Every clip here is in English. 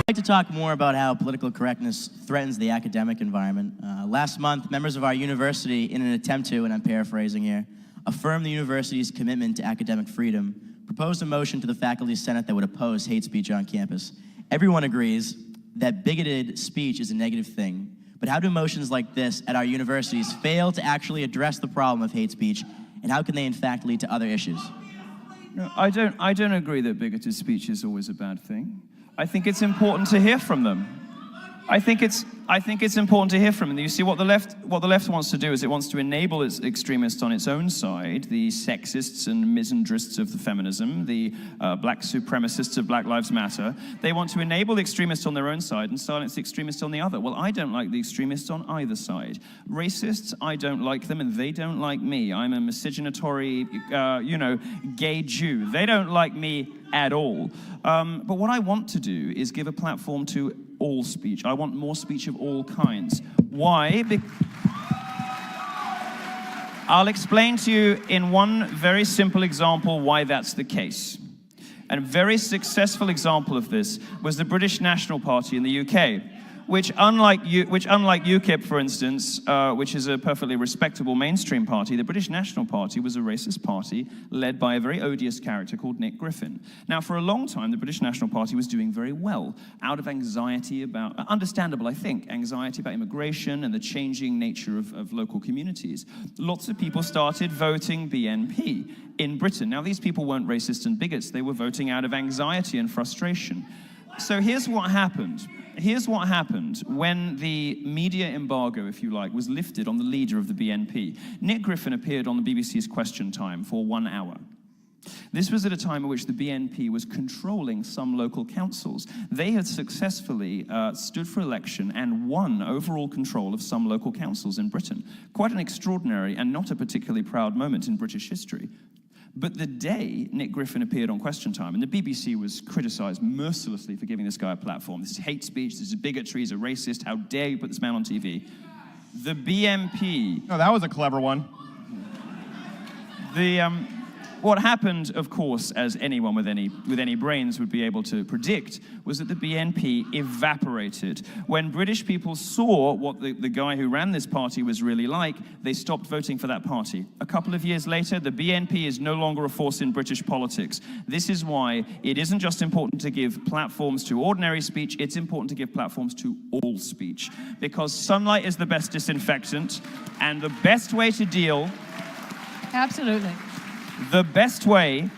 I'd like to talk more about how political correctness threatens the academic environment. Last month, members of our university, in an attempt to, and I'm paraphrasing here, affirm the university's commitment to academic freedom, proposed a motion to the faculty senate that would oppose hate speech on campus. Everyone agrees that bigoted speech is a negative thing, but how do motions like this at our universities fail to actually address the problem of hate speech, and how can they in fact lead to other issues? No, I don't agree that bigoted speech is always a bad thing. I think it's important to hear from them. I think it's important to hear from them. You see, what the left wants to do is it wants to enable its extremists on its own side, the sexists and misandrists of the feminism, the black supremacists of Black Lives Matter. They want to enable the extremists on their own side and silence the extremists on the other. Well, I don't like the extremists on either side. Racists, I don't like them, and they don't like me. I'm a miscegenatory, gay Jew. They don't like me at all. But what I want to do is give a platform to all speech. I want more speech of all kinds. Why? I'll explain to you in one very simple example why that's the case. And a very successful example of this was the British National Party in the UK, which unlike UKIP, for instance, which is a perfectly respectable mainstream party, the British National Party was a racist party led by a very odious character called Nick Griffin. Now, for a long time, the British National Party was doing very well, out of anxiety about, understandable, I think, anxiety about immigration and the changing nature of local communities. Lots of people started voting BNP in Britain. Now, these people weren't racist and bigots. They were voting out of anxiety and frustration. So here's what happened. Here's what happened when the media embargo, if you like, was lifted on the leader of the BNP. Nick Griffin appeared on the BBC's Question Time for 1 hour. This was at a time in which the BNP was controlling some local councils. They had successfully stood for election and won overall control of some local councils in Britain. Quite an extraordinary and not a particularly proud moment in British history. But the day Nick Griffin appeared on Question Time, and the BBC was criticized mercilessly for giving this guy a platform. This is hate speech, this is bigotry, he's a racist, how dare you put this man on TV? The BNP... No, that was a clever one. What happened, of course, as anyone with any brains would be able to predict, was that the BNP evaporated. When British people saw what the guy who ran this party was really like, they stopped voting for that party. A couple of years later, the BNP is no longer a force in British politics. This is why it isn't just important to give platforms to ordinary speech, it's important to give platforms to all speech. Because sunlight is the best disinfectant, and the best way to deal... Absolutely. The best way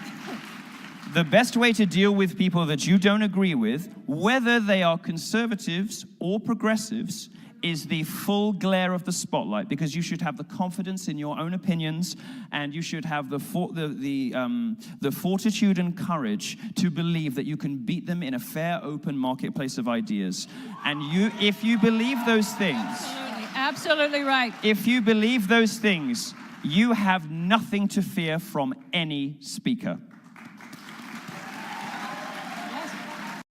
to deal with people that you don't agree with, whether they are conservatives or progressives, is the full glare of the spotlight, because you should have the confidence in your own opinions, and you should have the fortitude and courage to believe that you can beat them in a fair, open marketplace of ideas. And if you believe those things... Absolutely right. If you believe those things, you have nothing to fear from any speaker.